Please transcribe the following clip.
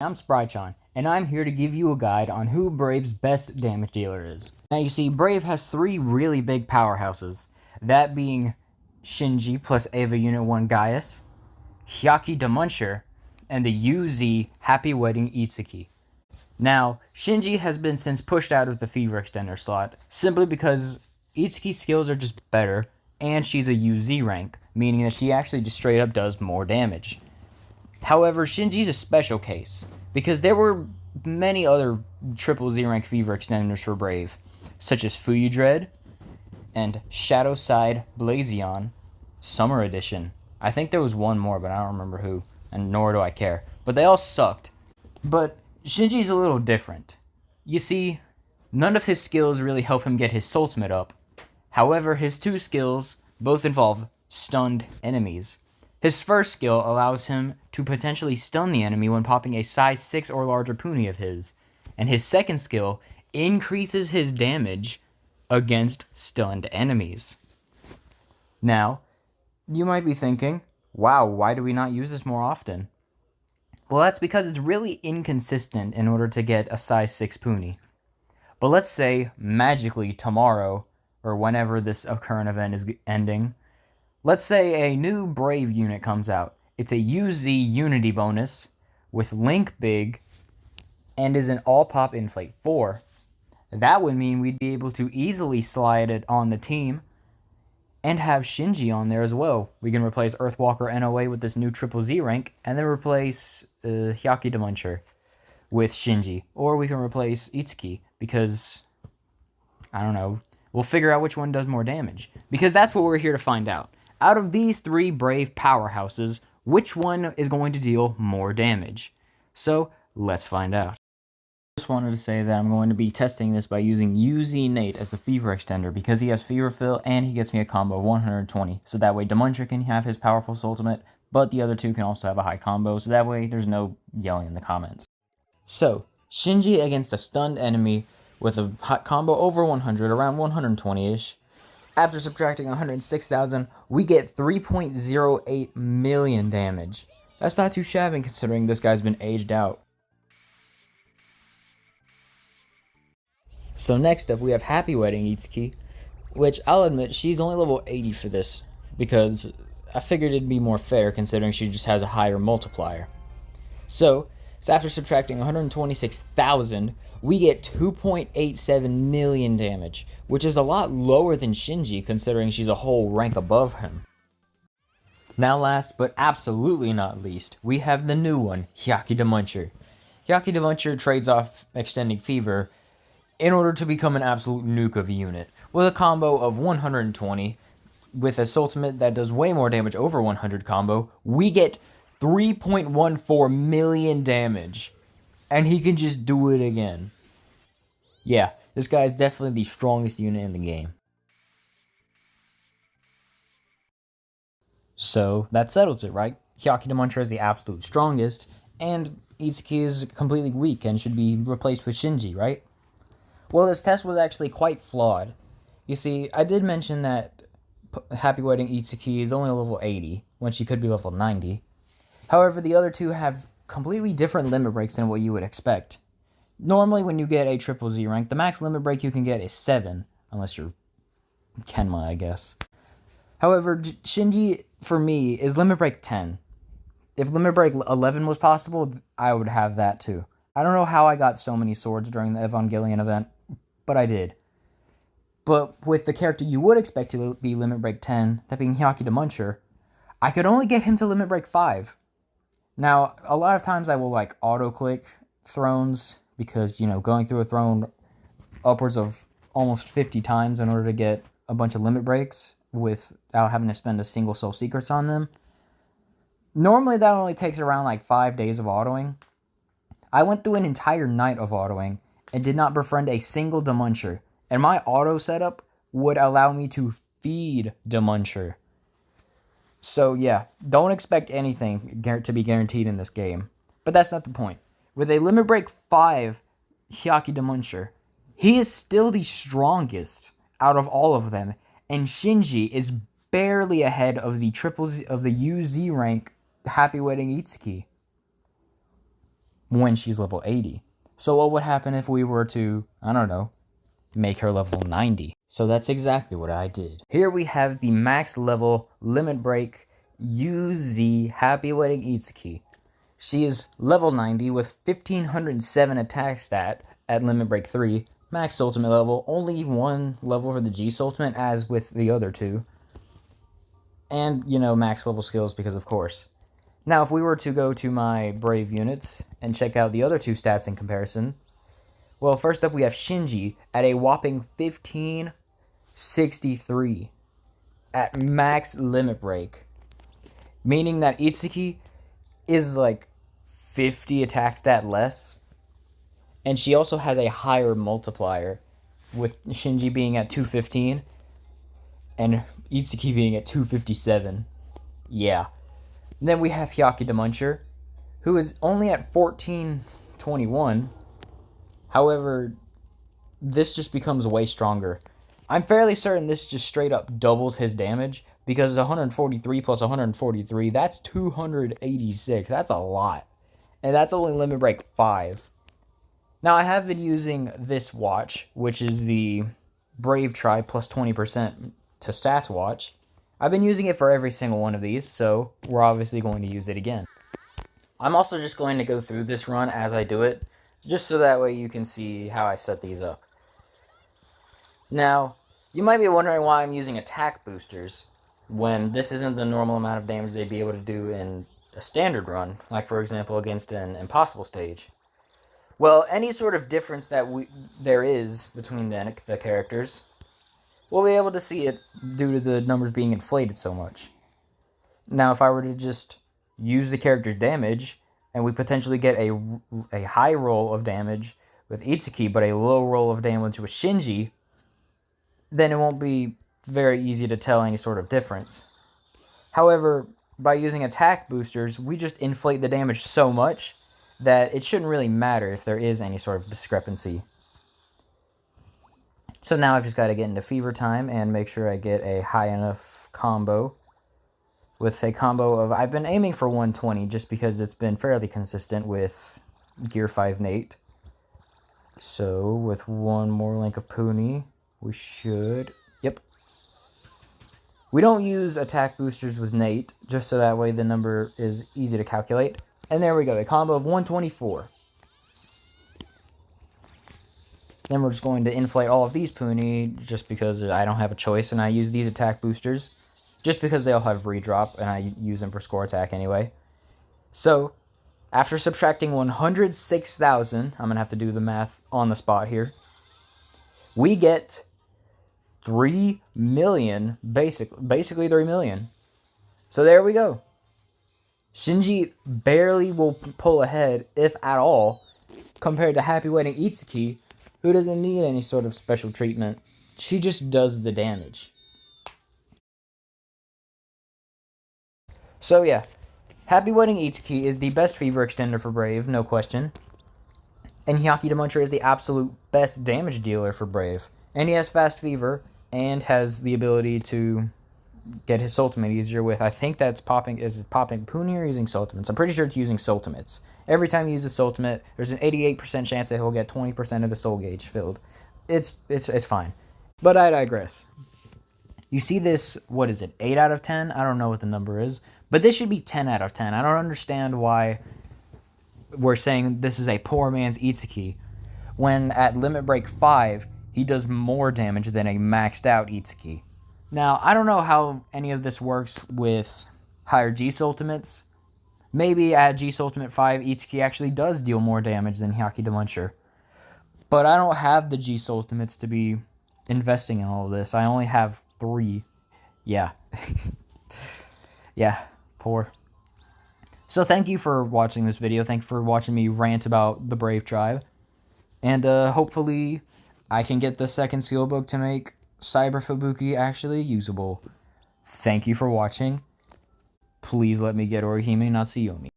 I'm Sprychan, and I'm here to give you a guide on who Brave's best damage dealer is. Now you see, Brave has three really big powerhouses, that being Shinji plus Eva Unit 1 Gaius, Hyaki the Muncher, and the UZ Happy Wedding Itsuki. Now, Shinji has been since pushed out of the Fever Extender slot, simply because Itsuki's skills are just better, and she's a UZ rank, meaning that she actually just straight up does more damage. However, Shinji's a special case, because there were many other triple Z rank Fever Extenders for Brave, such as Fuyu Dread and Shadowside Blazion Summer Edition. I think there was one more, but I don't remember who, and nor do I care. But they all sucked. But Shinji's a little different. You see, none of his skills really help him get his ultimate up. However, his two skills both involve stunned enemies. His first skill allows him to potentially stun the enemy when popping a size 6 or larger Puni of his, and his second skill increases his damage against stunned enemies. Now, you might be thinking, wow, why do we not use this more often? Well, that's because it's really inconsistent in order to get a size 6 Puni. But let's say, magically tomorrow, or whenever this current event is ending, let's say a new Brave unit comes out. It's a UZ Unity bonus with Link Big and is an all-pop Inflate 4. That would mean we'd be able to easily slide it on the team and have Shinji on there as well. We can replace Earthwalker NOA with this new Triple Z rank and then replace Hyaki the Muncher with Shinji. Or we can replace Itsuki because, I don't know, we'll figure out which one does more damage. Because that's what we're here to find out. Out of these three Brave powerhouses, which one is going to deal more damage? So, let's find out. I just wanted to say that I'm going to be testing this by using UZ Nate as the Fever Extender because he has Fever Fill and he gets me a combo of 120. So that way Demuncher can have his powerful ultimate, but the other two can also have a high combo, so that way there's no yelling in the comments. So, Shinji against a stunned enemy with a hot combo over 100, around 120-ish. After subtracting 106,000, we get 3.08 million damage. That's not too shabby considering this guy's been aged out. So next up we have Happy Wedding Itsuki, which I'll admit she's only level 80 for this, because I figured it'd be more fair considering she just has a higher multiplier. So after subtracting 126,000, we get 2.87 million damage, which is a lot lower than Shinji considering she's a whole rank above him. Now last, but absolutely not least, we have the new one, Hyaki the Muncher. Hyaki the Muncher trades off Extending Fever in order to become an absolute nuke of a unit, with a combo of 120, with a ultimate that does way more damage over 100 combo, we get 3.14 million damage, and he can just do it again. Yeah, this guy is definitely the strongest unit in the game. So, that settles it, right? Hyaki the Muncher is the absolute strongest, and Itsuki is completely weak and should be replaced with Shinji, right? Well, this test was actually quite flawed. You see, I did mention that Happy Wedding Itsuki is only level 80, when she could be level 90. However, the other two have completely different limit breaks than what you would expect. Normally, when you get a triple Z rank, the max limit break you can get is 7, unless you're Kenma, I guess. However, Shinji, for me, is limit break 10. If limit break 11 was possible, I would have that too. I don't know how I got so many swords during the Evangelion event, but I did. But with the character you would expect to be limit break 10, that being Hyaki the Muncher, I could only get him to limit break 5. Now, a lot of times I will auto-click thrones because, going through a throne upwards of almost 50 times in order to get a bunch of limit breaks without having to spend a single soul secrets on them. Normally that only takes around 5 days of autoing. I went through an entire night of autoing and did not befriend a single Demuncher, and my auto setup would allow me to feed Demuncher. So yeah, don't expect anything to be guaranteed in this game. But that's not the point. With a limit break 5 Hyaki the Muncher, he is still the strongest out of all of them, and Shinji is barely ahead of the UZ rank Happy Wedding Itsuki. when she's level 80. So what would happen if we were to, I don't know, make her level 90? So that's exactly what I did. Here we have the max level Limit Break UZ Happy Wedding Itsuki. She is level 90 with 1507 attack stat at Limit Break 3. Max ultimate level, only one level for the G ultimate as with the other two. And, you know, max level skills because of course. Now, if we were to go to my Brave units and check out the other two stats in comparison, well, first up we have Shinji at a whopping 1563 at max Limit Break, meaning that Itsuki is like 50 attack stat less, and she also has a higher multiplier, with Shinji being at 215 and Itsuki being at 257. Yeah. And then we have Hyaki the Muncher, who is only at 1421. However, this just becomes way stronger. I'm fairly certain this just straight up doubles his damage, because 143 plus 143, that's 286. That's a lot. And that's only Limit Break 5. Now, I have been using this watch, which is the Brave Try plus 20% to stats watch. I've been using it for every single one of these, so we're obviously going to use it again. I'm also just going to go through this run as I do it, just so that way you can see how I set these up. Now, you might be wondering why I'm using attack boosters when this isn't the normal amount of damage they'd be able to do in a standard run, like for example against an impossible stage. Well, any sort of difference that there is between the characters, we'll be able to see it due to the numbers being inflated so much. Now, if I were to just use the character's damage, and we potentially get a high roll of damage with Itsuki, but a low roll of damage with Shinji, then it won't be very easy to tell any sort of difference. However, by using attack boosters, we just inflate the damage so much that it shouldn't really matter if there is any sort of discrepancy. So now I've just got to get into Fever Time and make sure I get a high enough combo. With a combo of, I've been aiming for 120 just because it's been fairly consistent with Gear 5 Nate. So with one more link of Puni, we should, yep. We don't use attack boosters with Nate, just so that way the number is easy to calculate. And there we go, a combo of 124. Then we're just going to inflate all of these Puni, just because I don't have a choice, and I use these attack boosters, just because they all have redrop, and I use them for score attack anyway. So, after subtracting 106,000, I'm going to have to do the math on the spot here, we get 3 million, basically 3 million. So there we go. Shinji barely will pull ahead, if at all, compared to Happy Wedding Itsuki, who doesn't need any sort of special treatment. She just does the damage. So yeah, Happy Wedding Itsuki is the best Fever extender for Brave, no question. And Hyaki the Muncher is the absolute best damage dealer for Brave. And he has fast Fever, and has the ability to get his ultimate easier with, I think that's popping Puni or using ultimates? I'm pretty sure it's using ultimates. Every time he uses ultimate, there's an 88% chance that he'll get 20% of the soul gauge filled. It's fine. But I digress. You see this, what is it, 8 out of 10? I don't know what the number is. But this should be 10 out of 10. I don't understand why we're saying this is a poor man's Itsuki, when at Limit Break 5, he does more damage than a maxed out Itsuki. Now, I don't know how any of this works with higher G ultimates. Maybe at G Ultimate 5, Itsuki actually does deal more damage than Hyaki the Muncher. But I don't have the G ultimates to be investing in all of this. I only have 3. Yeah. Yeah, poor. So thank you for watching this video. Thank you for watching me rant about the Brave Tribe. And hopefully I can get the second steelbook to make Cyber Fubuki actually usable. Thank you for watching. Please let me get Orihime Natsuyomi.